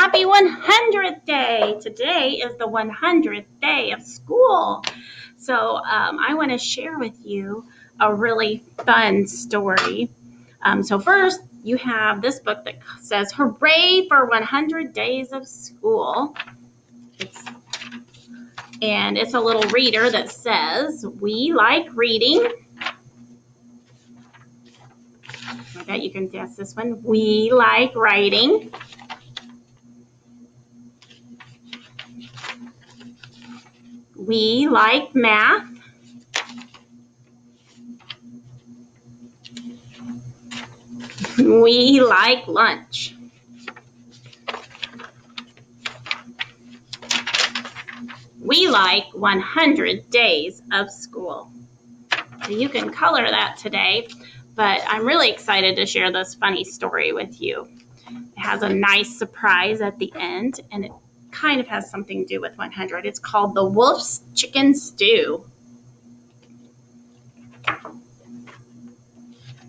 happy 100th day. Today is the 100th day of school. So I want to share with you a really fun story. So first, you have this book that says, Hooray for 100 Days of School. And it's a little reader that says, we like reading. I bet you can guess this one. We like writing. We like math. We like lunch. We like 100 days of school. So you can color that today, but I'm really excited to share this funny story with you. It has a nice surprise at the end, and it kind of has something to do with 100. It's called The Wolf's Chicken Stew.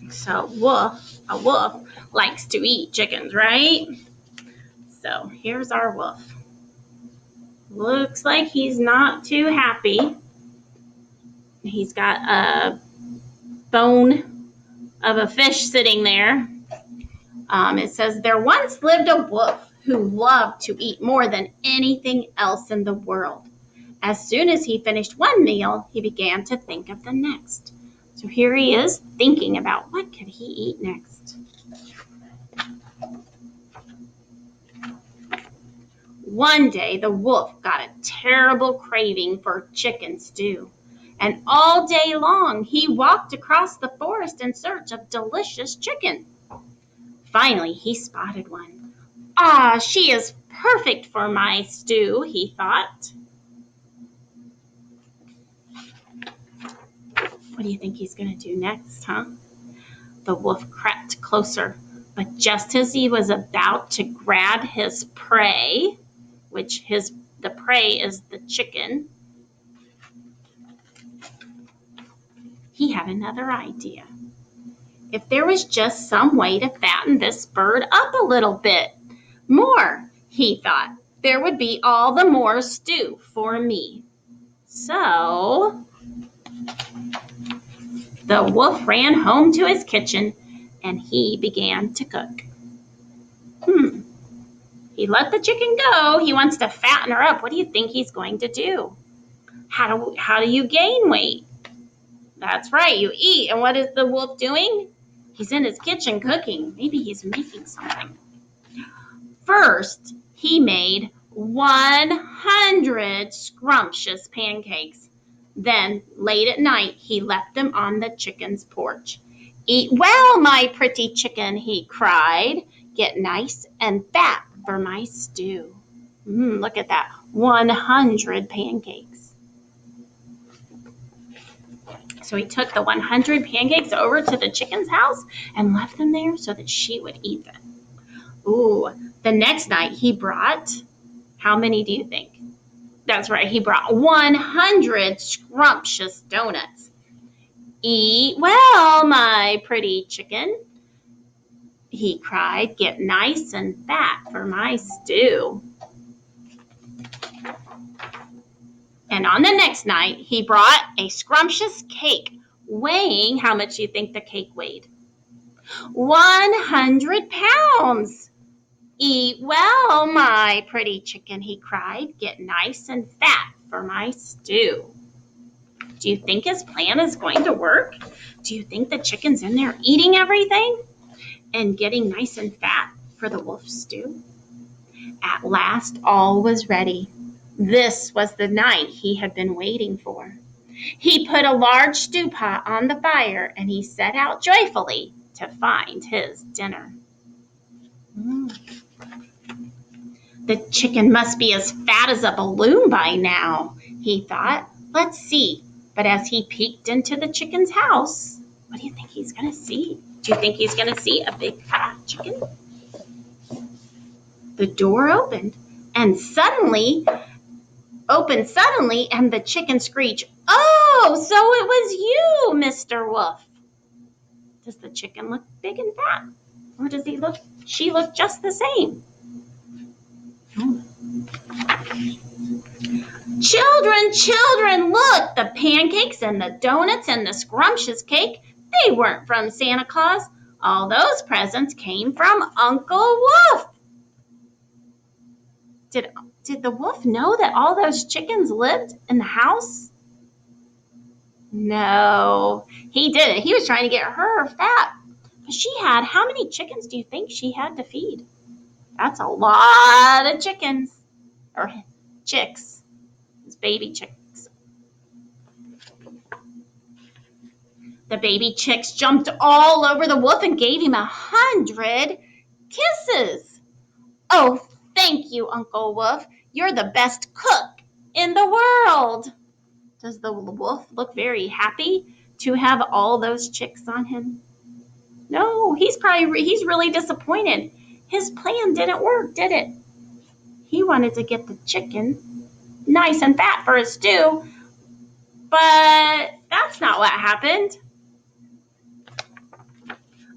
So a wolf likes to eat chickens, right? So here's our wolf. Looks like he's not too happy. He's got a bone of a fish sitting there. It says, there once lived a wolf who loved to eat more than anything else in the world. As soon as he finished one meal, he began to think of the next. So here he is thinking about what could he eat next. One day, the wolf got a terrible craving for chicken stew. And all day long, he walked across the forest in search of delicious chicken. Finally, he spotted one. Ah, she is perfect for my stew, he thought. What do you think he's going to do next, huh? The wolf crept closer, but just as he was about to grab his prey, which the prey is the chicken, he had another idea. If there was just some way to fatten this bird up a little bit more, he thought, there would be all the more stew for me. So the wolf ran home to his kitchen and he began to cook. He let the chicken go. He wants to fatten her up. What do you think he's going to do? How do you gain weight? That's right, you eat. And what is the wolf doing? He's in his kitchen cooking. Maybe he's making something. First, he made 100 scrumptious pancakes. Then, late at night, he left them on the chicken's porch. Eat well, my pretty chicken, he cried. Get nice and fat for my stew. Look at that, 100 pancakes. So he took the 100 pancakes over to the chicken's house and left them there so that she would eat them. The next night he brought, how many do you think? That's right, he brought 100 scrumptious donuts. Eat well, my pretty chicken, he cried. Get nice and fat for my stew. And on the next night, he brought a scrumptious cake, weighing, how much do you think the cake weighed? 100 pounds. Eat well, my pretty chicken, he cried. Get nice and fat for my stew. Do you think his plan is going to work? Do you think the chicken's in there eating everything and getting nice and fat for the wolf's stew? At last, all was ready. This was the night he had been waiting for. He put a large stew pot on the fire and he set out joyfully to find his dinner. The chicken must be as fat as a balloon by now, he thought. Let's see. But as he peeked into the chicken's house, what do you think he's going to see? Do you think he's going to see a big fat chicken? The door opened suddenly, and the chicken screeched, "Oh, so it was you, Mr. Wolf." Does the chicken look big and fat? Or does she look just the same? Children, children, look! The pancakes and the donuts and the scrumptious cake, they weren't from Santa Claus. All those presents came from Uncle Wolf. Did the wolf know that all those chickens lived in the house? No, he didn't. He was trying to get her fat. She had, how many chickens do you think she had to feed? That's a lot of chickens. Or chicks. It's baby chicks. The baby chicks jumped all over the wolf and gave him 100 kisses. Oh, thank you, Uncle Wolf. You're the best cook in the world. Does the wolf look very happy to have all those chicks on him? No, he's really disappointed. His plan didn't work, did it? He wanted to get the chicken nice and fat for his stew, but that's not what happened.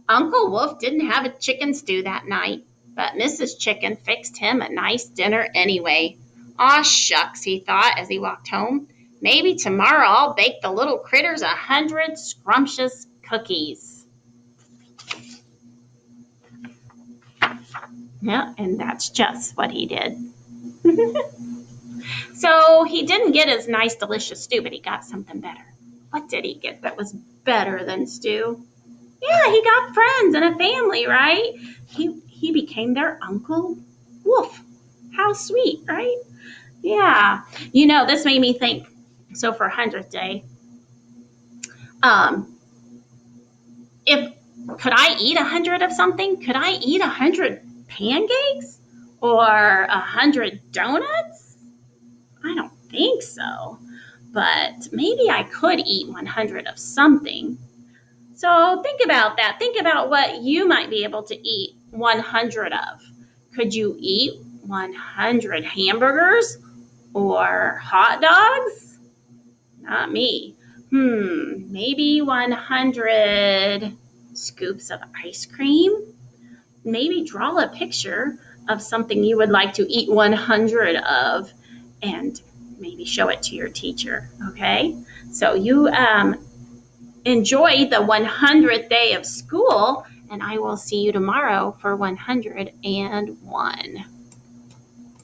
Uncle Wolf didn't have a chicken stew that night, but Mrs. Chicken fixed him a nice dinner anyway. Aw shucks, he thought as he walked home. Maybe tomorrow I'll bake the little critters 100 scrumptious cookies. Yeah, and that's just what he did. So he didn't get his nice, delicious stew, but he got something better. What did he get that was better than stew? Yeah, he got friends and a family, right? He became their Uncle Wolf. How sweet, right? Yeah. This made me think. So for 100th day, if could I eat 100 of something? Could I eat 100 pancakes or 100 donuts? I don't think so. But maybe I could eat 100 of something. So think about that. Think about what you might be able to eat 100 of. Could you eat 100 hamburgers or hot dogs? Not me. Maybe 100 scoops of ice cream? Maybe draw a picture of something you would like to eat 100 of and maybe show it to your teacher, okay? So you enjoy the 100th day of school, and I will see you tomorrow for 101.